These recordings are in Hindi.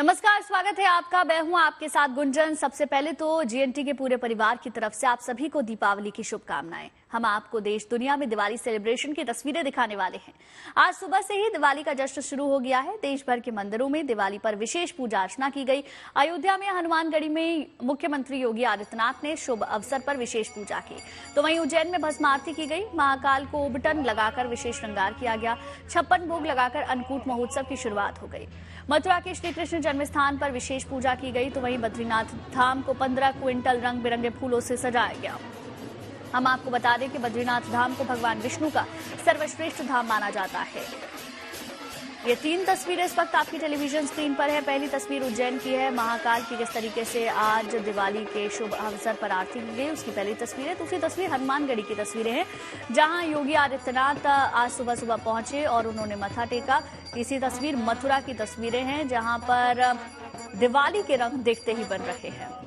नमस्कार, स्वागत है आपका। मैं हूं आपके साथ गुंजन। सबसे पहले तो जीएनटी के पूरे परिवार की तरफ से आप सभी को दीपावली की शुभकामनाएं। हम आपको देश दुनिया में दिवाली सेलिब्रेशन की तस्वीरें दिखाने वाले हैं। आज सुबह से ही दिवाली का जश्न शुरू हो गया है। देश भर के मंदिरों में दिवाली पर विशेष पूजा अर्चना की गई। अयोध्या में हनुमानगढ़ी में मुख्यमंत्री योगी आदित्यनाथ ने शुभ अवसर पर विशेष पूजा की, तो वहीं उज्जैन में भस्म आरती की गई। महाकाल को उबटन लगाकर विशेष श्रृंगार किया गया। 56 भोग लगाकर अन्नकूट महोत्सव की शुरुआत हो गई। मथुरा के श्री कृष्ण जन्म स्थान पर विशेष पूजा की गई, तो वहीं बद्रीनाथ धाम को 15 क्विंटल रंग बिरंगे फूलों से सजाया गया। हम आपको बता दें कि बद्रीनाथ धाम को भगवान विष्णु का सर्वश्रेष्ठ धाम माना जाता है। ये 3 तस्वीरें इस वक्त आपकी टेलीविजन स्क्रीन पर है। पहली तस्वीर उज्जैन की है, महाकाल की किस तरीके से आज दिवाली के शुभ अवसर पर आरती की गई, उसकी पहली तस्वीर है। दूसरी तस्वीर हनुमानगढ़ी की तस्वीरें हैं, जहां योगी आदित्यनाथ आज सुबह सुबह पहुंचे और उन्होंने मत्था टेका। तीसरी तस्वीर मथुरा की तस्वीरें हैं, जहां पर दिवाली के रंग देखते ही बन रहे हैं।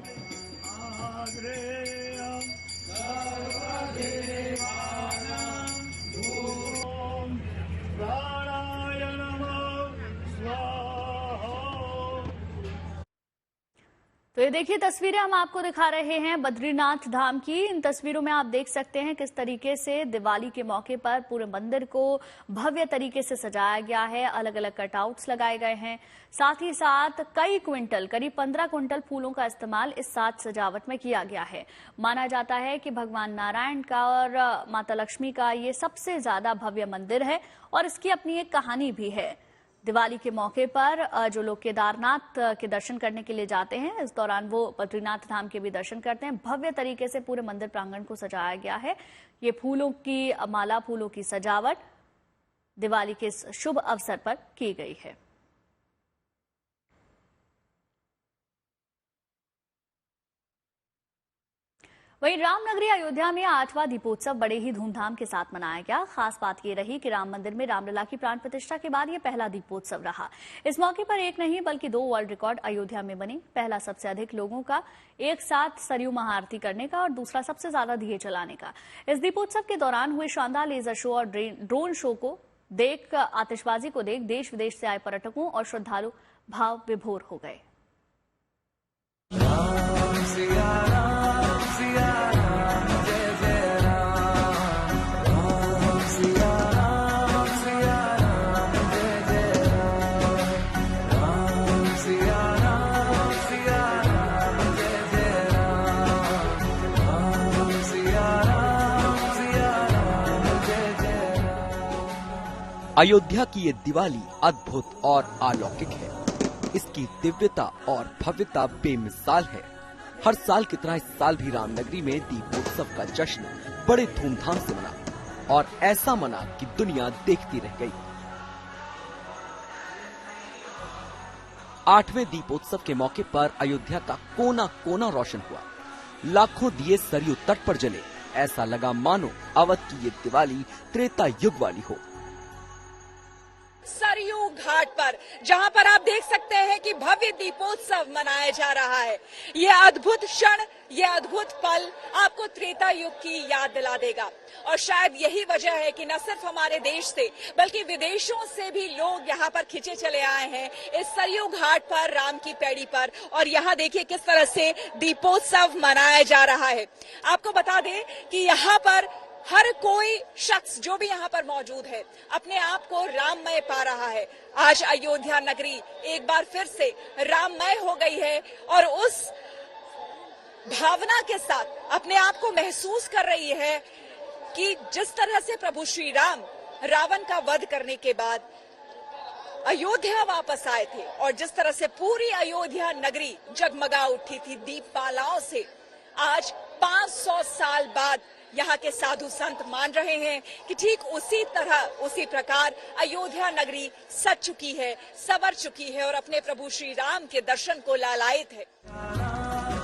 तो ये देखिए तस्वीरें हम आपको दिखा रहे हैं बद्रीनाथ धाम की। इन तस्वीरों में आप देख सकते हैं किस तरीके से दिवाली के मौके पर पूरे मंदिर को भव्य तरीके से सजाया गया है। अलग अलग कटआउट्स लगाए गए हैं। साथ ही साथ कई क्विंटल, करीब 15 क्विंटल फूलों का इस्तेमाल इस साज सजावट में किया गया है। माना जाता है कि भगवान नारायण का और माता लक्ष्मी का ये सबसे ज्यादा भव्य मंदिर है और इसकी अपनी एक कहानी भी है। दिवाली के मौके पर जो लोग केदारनाथ के दर्शन करने के लिए जाते हैं, इस दौरान वो बद्रीनाथ धाम के भी दर्शन करते हैं। भव्य तरीके से पूरे मंदिर प्रांगण को सजाया गया है। ये फूलों की माला, फूलों की सजावट दिवाली के शुभ अवसर पर की गई है। वहीं रामनगरी अयोध्या में 8वां दीपोत्सव बड़े ही धूमधाम के साथ मनाया गया। खास बात यह रही कि राम मंदिर में रामलला की प्राण प्रतिष्ठा के बाद यह पहला दीपोत्सव रहा। इस मौके पर एक नहीं बल्कि 2 वर्ल्ड रिकॉर्ड अयोध्या में बने। पहला सबसे अधिक लोगों का एक साथ सरयू महाआरती करने का और दूसरा सबसे ज्यादा दिए जलाने का। इस दीपोत्सव के दौरान हुए शानदार लेजर शो और ड्रोन शो को देख, आतिशबाजी को देख देश विदेश से आए पर्यटकों और श्रद्धालु भाव विभोर हो गए। अयोध्या की ये दिवाली अद्भुत और अलौकिक है। इसकी दिव्यता और भव्यता बेमिसाल है। हर साल की तरह इस साल भी रामनगरी में दीपोत्सव का जश्न बड़े धूमधाम से मना और ऐसा मना कि दुनिया देखती रह गई। 8वें दीपोत्सव के मौके पर अयोध्या का कोना कोना रोशन हुआ। लाखों दिए सरयू तट पर जले। ऐसा लगा मानो अवध की ये दिवाली त्रेता युग वाली हो। सरयू घाट पर, जहां पर आप देख सकते हैं कि भव्य दीपोत्सव मनाया जा रहा है। यह अद्भुत क्षण, यह अद्भुत पल आपको त्रेता युग की याद दिला देगा। और शायद यही वजह है कि न सिर्फ हमारे देश से बल्कि विदेशों से भी लोग यहाँ पर खिंचे चले आए हैं इस सरयू घाट पर, राम की पैड़ी पर। और यहाँ देखिए किस तरह से दीपोत्सव मनाया जा रहा है। आपको बता दें कि यहाँ पर हर कोई शख्स जो भी यहाँ पर मौजूद है अपने आप को राममय पा रहा है। आज अयोध्या नगरी एक बार फिर से राममय हो गई है और उस भावना के साथ अपने आप को महसूस कर रही है कि जिस तरह से प्रभु श्री राम रावण का वध करने के बाद अयोध्या वापस आए थे और जिस तरह से पूरी अयोध्या नगरी जगमगा उठी थी दीपमालाओं से, आज 500 साल बाद यहाँ के साधु संत मान रहे हैं कि ठीक उसी तरह, उसी प्रकार अयोध्या नगरी सज चुकी है, संवर चुकी है और अपने प्रभु श्री राम के दर्शन को लालायित है।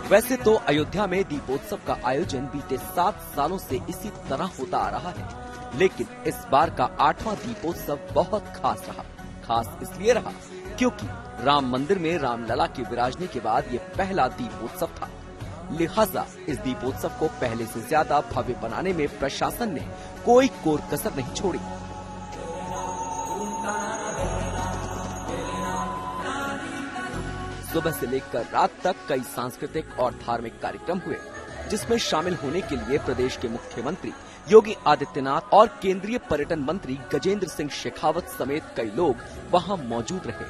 वैसे तो अयोध्या में दीपोत्सव का आयोजन बीते 7 सालों से इसी तरह होता आ रहा है, लेकिन इस बार का 8वां दीपोत्सव बहुत खास रहा। खास इसलिए रहा क्योंकि राम मंदिर में रामलला के विराजने के बाद ये पहला दीपोत्सव था। लिहाजा इस दीपोत्सव को पहले से ज्यादा भव्य बनाने में प्रशासन ने कोई कोर कसर नहीं छोड़ी। सुबह से लेकर रात तक कई सांस्कृतिक और धार्मिक कार्यक्रम हुए, जिसमें शामिल होने के लिए प्रदेश के मुख्यमंत्री योगी आदित्यनाथ और केंद्रीय पर्यटन मंत्री गजेंद्र सिंह शेखावत समेत कई लोग वहां मौजूद रहे।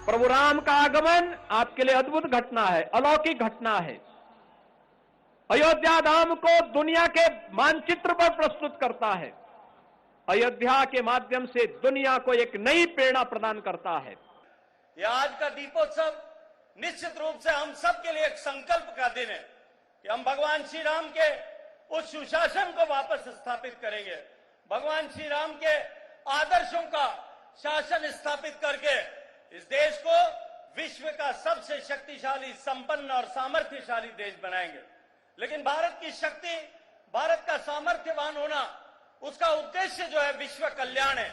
प्रभु राम का आगमन आपके लिए अद्भुत घटना है, अलौकिक घटना है। अयोध्या धाम को दुनिया के मानचित्र पर प्रस्तुत करता है। अयोध्या के माध्यम से दुनिया को एक नई प्रेरणा प्रदान करता है। ये आज का दीपोत्सव निश्चित रूप से हम सब के लिए एक संकल्प का दिन है कि हम भगवान श्री राम के उस सुशासन को वापस स्थापित करेंगे, भगवान श्री राम के आदर्शों का शासन स्थापित करके इस देश को विश्व का सबसे शक्तिशाली, संपन्न और सामर्थ्यशाली देश बनाएंगे। लेकिन भारत की शक्ति, भारत का सामर्थ्यवान होना, उसका उद्देश्य जो है विश्व कल्याण है।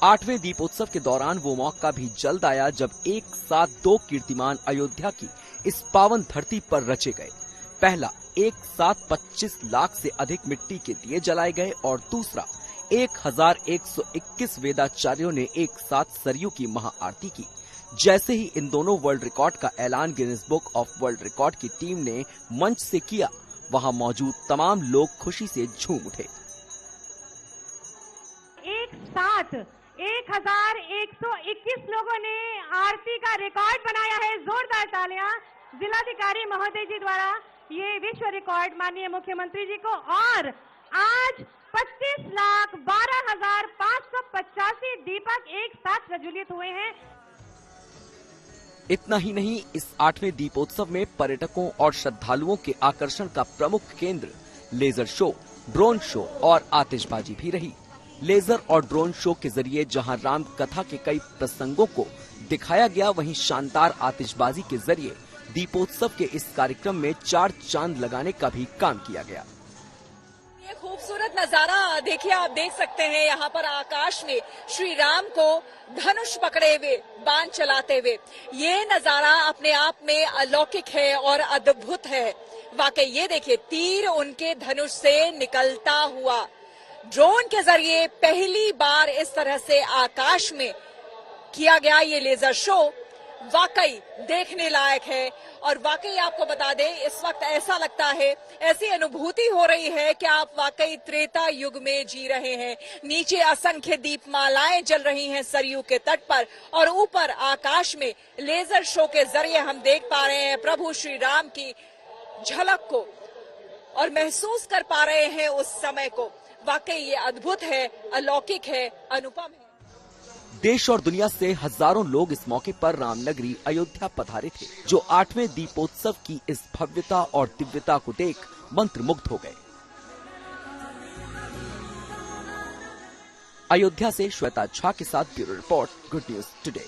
8वें दीपोत्सव के दौरान वो मौका भी जल्द आया जब एक साथ 2 कीर्तिमान अयोध्या की इस पावन धरती पर रचे गए। पहला एक साथ 25 लाख से अधिक मिट्टी के दिए जलाए गए और दूसरा 1121 वेदाचार्यों ने एक साथ सरयू की महाआरती की। जैसे ही इन दोनों वर्ल्ड रिकॉर्ड का ऐलान Guinness book of world record की टीम ने मंच से किया, वहां मौजूद तमाम लोग खुशी से झूम उठे। एक साथ 1121 लोगों ने आरती का रिकॉर्ड बनाया है। जोरदार तालियां जिलाधिकारी महोदय जी द्वारा ये विश्व रिकॉर्ड माननीय मुख्यमंत्री जी को। और आज 25,12,585 दीपक एक साथ प्रज्वलित हुए हैं। इतना ही नहीं, इस 8वें दीपोत्सव में पर्यटकों और श्रद्धालुओं के आकर्षण का प्रमुख केंद्र लेजर शो, ड्रोन शो और आतिशबाजी भी रही। लेजर और ड्रोन शो के जरिए जहां राम कथा के कई प्रसंगों को दिखाया गया, वहीं शानदार आतिशबाजी के जरिए दीपोत्सव के इस कार्यक्रम में 4 चांद लगाने का भी काम किया गया। ये खूबसूरत नजारा देखिए, आप देख सकते हैं यहाँ पर आकाश में श्री राम को धनुष पकड़े हुए, बाण चलाते हुए। ये नजारा अपने आप में अलौकिक है और अद्भुत है। वाकई ये देखिए, तीर उनके धनुष से निकलता हुआ। ड्रोन के जरिए पहली बार इस तरह से आकाश में किया गया ये लेजर शो वाकई देखने लायक है। और वाकई आपको बता दें, इस वक्त ऐसा लगता है, ऐसी अनुभूति हो रही है कि आप वाकई त्रेता युग में जी रहे हैं। नीचे असंख्य दीपमालाएं जल रही हैं सरयू के तट पर, और ऊपर आकाश में लेजर शो के जरिए हम देख पा रहे हैं प्रभु श्री राम की झलक को और महसूस कर पा रहे हैं उस समय को। वाकई ये अद्भुत है, अलौकिक है, अनुपम है। देश और दुनिया से हजारों लोग इस मौके पर रामनगरी अयोध्या पधारे थे, जो 8वें दीपोत्सव की इस भव्यता और दिव्यता को देख मंत्रमुग्ध हो गए। अयोध्या से श्वेता झा के साथ bureau report, good news today.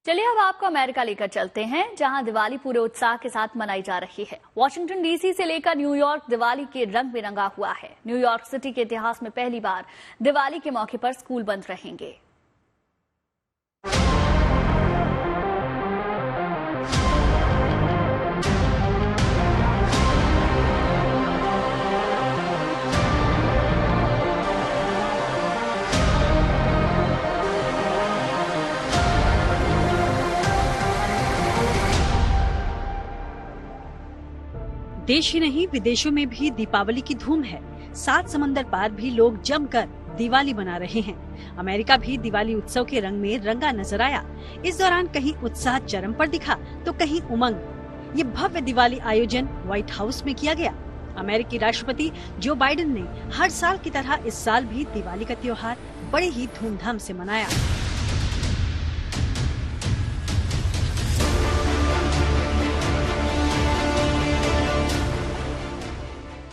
चलिए अब आपको अमेरिका लेकर चलते हैं, जहां दिवाली पूरे उत्साह के साथ मनाई जा रही है। वॉशिंगटन डीसी से लेकर न्यूयॉर्क दिवाली के रंग में रंगा हुआ है। न्यूयॉर्क सिटी के इतिहास में पहली बार दिवाली के मौके पर स्कूल बंद रहेंगे। देश ही नहीं, विदेशों में भी दीपावली की धूम है। 7 समंदर पार भी लोग जमकर दिवाली मना रहे हैं। अमेरिका भी दिवाली उत्सव के रंग में रंगा नजर आया। इस दौरान कहीं उत्साह चरम पर दिखा तो कहीं उमंग। ये भव्य दिवाली आयोजन व्हाइट हाउस में किया गया। अमेरिकी राष्ट्रपति जो बाइडेन ने हर साल की तरह इस साल भी दिवाली का त्योहार बड़े ही धूमधाम से मनाया।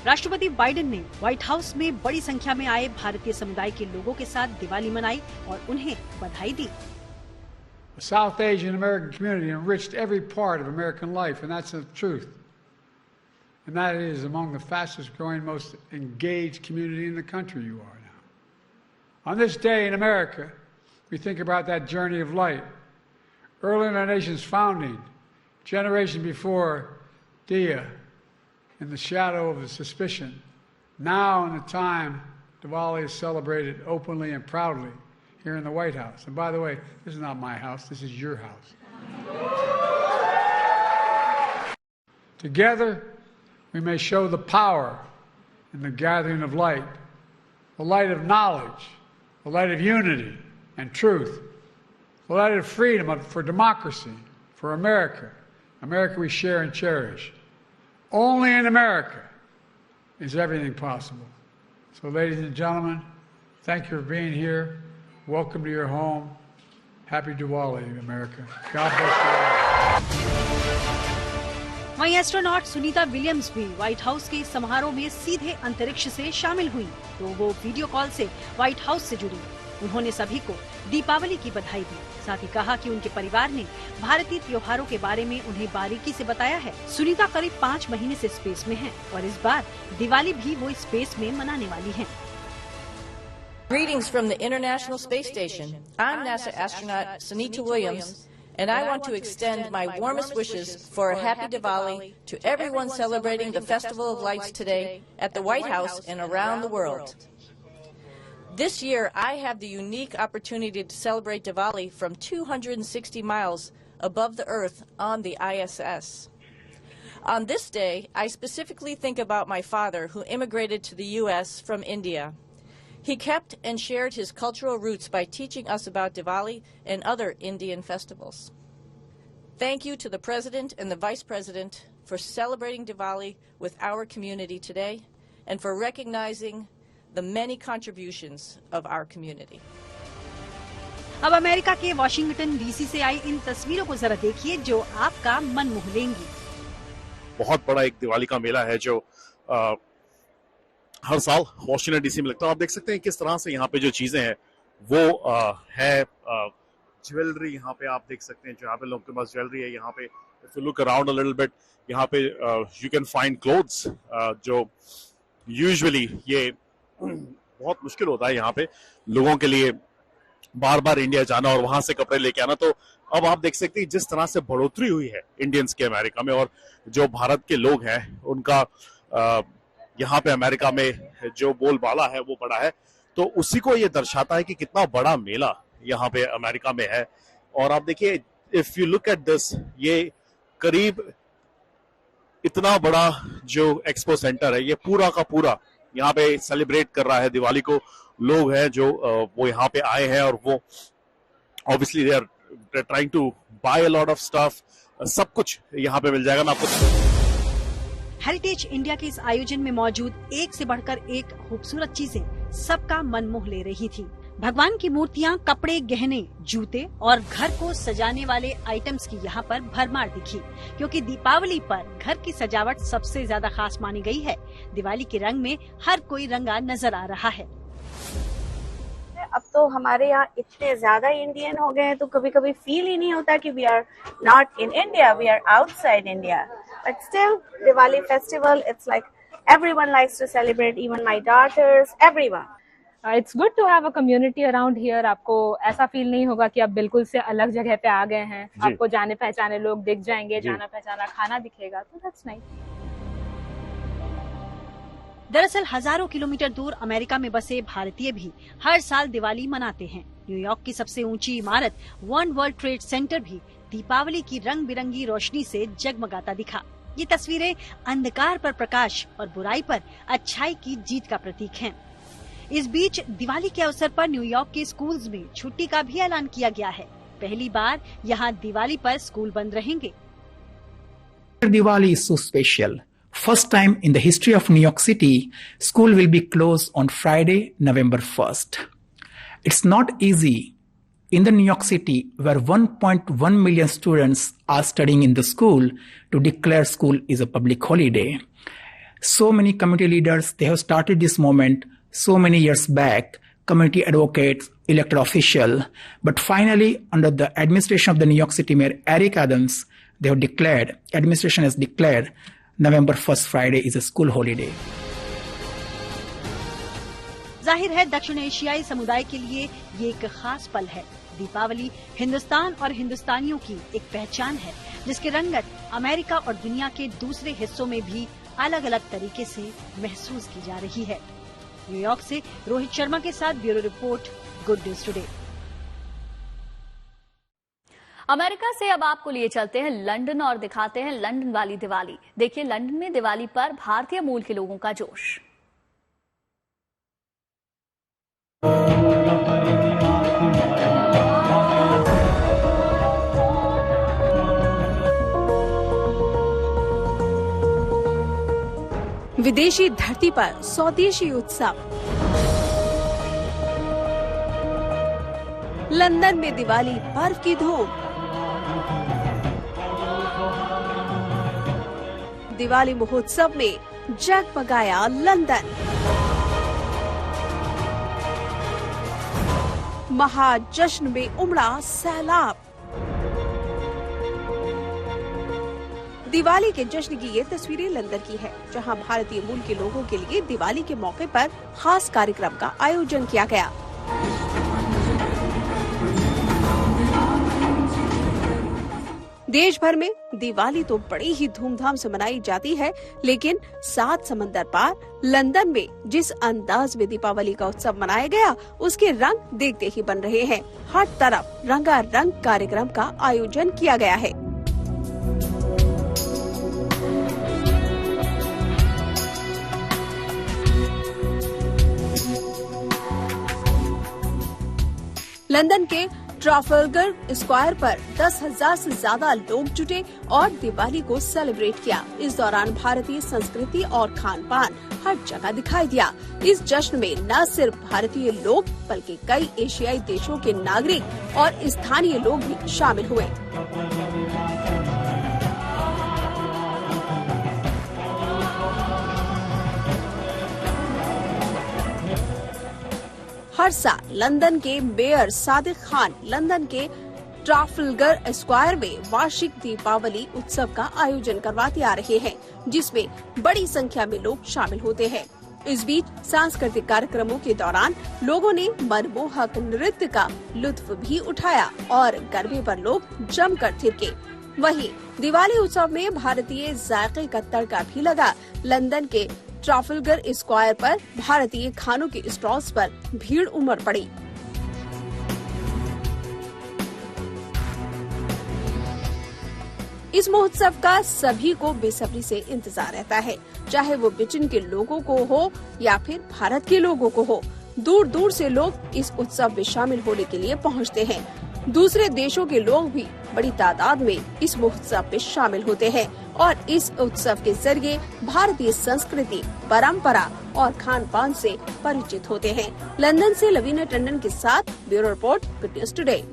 राष्ट्रपति बाइडेन ने व्हाइट हाउस में बड़ी संख्या में आए भारतीय समुदाय के लोगों के साथ दिवाली मनाई और उन्हें बधाई दी। The South Asian American community enriched every part of American life, and that's the truth. And that is among the fastest growing, most engaged community in the country you are now. On this day in America, we think about that journey of light. Early in our nation's founding, generation before Dia, in the shadow of the suspicion, Now, in the time, Diwali is celebrated openly and proudly here in the White House. And by the way, this is not my house, this is your house. Together, we may show the power in the gathering of light, the light of knowledge, the light of unity and truth, the light of freedom for democracy, for America, America we share and cherish. Only in America is everything possible. So, ladies and gentlemen, thank you for being here. Welcome to your home. Happy Diwali, America. God bless you all. वहीं एस्ट्रोनॉट सुनीता विलियम्स भी व्हाइट हाउस के समारोह में सीधे अंतरिक्ष से शामिल हुई, तो वो वीडियो कॉल से व्हाइट हाउस से जुड़ी। उन्होंने सभी को दीपावली की बधाई दी। साथ ही कहा कि उनके परिवार ने भारतीय त्योहारों के बारे में उन्हें बारीकी से बताया है। सुनीता करीब 5 महीने से स्पेस में हैं और इस बार दिवाली भी वो स्पेस में मनाने वाली हैं। Greetings from the International Space Station. I'm NASA astronaut Sunita Williams, and I want to extend my warmest wishes for a happy Diwali to everyone celebrating the Festival of Lights today at the White House and around the world. This year, I have the unique opportunity to celebrate Diwali from 260 miles above the Earth on the ISS. On this day, I specifically think about my father who immigrated to the U.S. from India. He kept and shared his cultural roots by teaching us about Diwali and other Indian festivals. Thank you to the President and the Vice President for celebrating Diwali with our community today and for recognizing the many contributions of our community. अब अमेरिका के वॉशिंगटन डीसी से आई इन तस्वीरों को जरा देखिए जो आपका मन मोह लेंगी। बहुत बड़ा एक दिवाली का मेला है जो हर साल वॉशिंगटन डीसी में लगता है। आप देख सकते हैं किस तरह से यहाँ पे जो चीजें हैं वो है ज्वेलरी। यहाँ पे आप देख सकते हैं जहाँ पे लोगों के पास ज्वेलरी है। यहाँ पे if you look around a little bit, यहाँ पे यू कैन फाइंड क्लोथ्स जो यूजुअली ये बहुत मुश्किल होता है यहाँ पे लोगों के लिए बार बार इंडिया जाना और वहां से कपड़े लेके आना। तो अब आप देख सकते हैं जिस तरह से बढ़ोतरी हुई है इंडियंस के अमेरिका में, और जो भारत के लोग हैं उनका यहाँ पे अमेरिका में जो बोलबाला है वो बड़ा है। तो उसी को ये दर्शाता है कि कितना बड़ा मेला यहाँ पे अमेरिका में है। और आप देखिए if you look at this, ये करीब इतना बड़ा जो एक्सपो सेंटर है ये पूरा का पूरा यहाँ पे सेलिब्रेट कर रहा है दिवाली को। लोग हैं जो वो यहाँ पे आए हैं और वो obviously they are trying to buy a lot of stuff. सब कुछ यहाँ पे मिल जाएगा। मैं आपको हेरिटेज इंडिया के इस आयोजन में मौजूद एक से बढ़कर एक खूबसूरत चीजें सबका मन मोह ले रही थी। भगवान की मूर्तियां, कपड़े, गहने, जूते और घर को सजाने वाले आइटम्स की यहाँ पर भरमार दिखी, क्योंकि दीपावली पर घर की सजावट सबसे ज्यादा खास मानी गई है। दिवाली के रंग में हर कोई रंगा नजर आ रहा है। अब तो हमारे यहाँ इतने ज्यादा इंडियन हो गए हैं तो कभी कभी फील ही नहीं होता कि we are not in India, we are outside India. But still Diwali festival, it's like everyone likes to celebrate, even my daughters, everyone. It's good to have a community around here. आपको ऐसा फील नहीं होगा कि आप बिल्कुल से अलग जगह पे आ गए हैं। आपको जाने पहचाने लोग दिख जाएंगे, जाना पहचाना खाना दिखेगा, तो that's nice. दरअसल हजारों किलोमीटर दूर अमेरिका में बसे भारतीय भी हर साल दिवाली मनाते हैं। न्यूयॉर्क की सबसे ऊंची इमारत वन वर्ल्ड ट्रेड सेंटर भी दीपावली की रंग बिरंगी रोशनी से जगमगाता दिखा। ये तस्वीरें अंधकार पर प्रकाश और बुराई पर अच्छाई की जीत का प्रतीक हैं। इस बीच दिवाली के अवसर पर न्यूयॉर्क के स्कूल्स में छुट्टी का भी ऐलान किया गया है। पहली बार यहाँ दिवाली पर स्कूल बंद रहेंगे। Diwali is so special. First time in the history of New York City, school will be closed on Friday, November 1st. It's not easy in the New York City, where 1.1 million students are studying in the school, to declare school is a public holiday. So many community leaders, they have started this movement so many years back, community advocates, elected officials, but finally, under the administration of the New York City Mayor Eric Adams, they have declared, administration has declared, November 1st Friday is a school holiday. जाहिर है दक्षिण एशियाई समुदाय के लिए ये एक खास पल है। दीपावली हिंदुस्तान और हिंदुस्तानियों की एक पहचान है, जिसकी रंगत अमेरिका और दुनिया के दूसरे हिस्सों में भी अलग अलग तरीके से महसूस की जा रही है। न्यूयॉर्क से रोहित शर्मा के साथ bureau report, good news today. America से अब आपको लिए चलते हैं लंदन और दिखाते हैं लंदन वाली दिवाली। देखिए लंदन में दिवाली पर भारतीय मूल के लोगों का जोश। विदेशी धरती पर स्वदेशी उत्सव। लंदन में दिवाली पर्व की धूम। दिवाली महोत्सव में जगमगाया लंदन। महाजश्न में उमड़ा सैलाब। दिवाली के जश्न की ये तस्वीरें लंदन की है, जहां भारतीय मूल के लोगों के लिए दिवाली के मौके पर खास कार्यक्रम का आयोजन किया गया। देश भर में दिवाली तो बड़ी ही धूमधाम से मनाई जाती है, लेकिन 7 समंदर पार लंदन में जिस अंदाज में दीपावली का उत्सव मनाया गया, उसके रंग देखते ही बन रहे हैं। हर तरफ रंगारंग कार्यक्रम का आयोजन किया गया है। लंदन के ट्राफल्गर स्क्वायर पर 10,000 से ज्यादा लोग जुटे और दिवाली को सेलिब्रेट किया। इस दौरान भारतीय संस्कृति और खान पान हर जगह दिखाई दिया। इस जश्न में न सिर्फ भारतीय लोग बल्कि कई एशियाई देशों के नागरिक और स्थानीय लोग भी शामिल हुए। हर साल लंदन के मेयर सादिक खान लंदन के ट्राफल्गर स्क्वायर में वार्षिक दीपावली उत्सव का आयोजन करवाते आ रहे हैं, जिसमें बड़ी संख्या में लोग शामिल होते हैं। इस बीच सांस्कृतिक कार्यक्रमों के दौरान लोगों ने मनमोहक नृत्य का लुत्फ भी उठाया और गरबे पर लोग जमकर थिरके। वहीं दिवाली उत्सव में भारतीय जायके का तड़का भी लगा। लंदन के ट्राफल्गर स्क्वायर पर भारतीय खानों के स्टॉल्स पर भीड़ उमड़ पड़ी। इस महोत्सव का सभी को बेसब्री से इंतजार रहता है, चाहे वो ब्रिटेन के लोगों को हो या फिर भारत के लोगों को हो। दूर दूर से लोग इस उत्सव में शामिल होने के लिए पहुंचते हैं। दूसरे देशों के लोग भी बड़ी तादाद में इस महोत्सव में शामिल होते हैं और इस उत्सव के जरिए भारतीय संस्कृति, परंपरा और खान पान से परिचित होते हैं। लंदन से लवीना टंडन के साथ bureau report, good news today.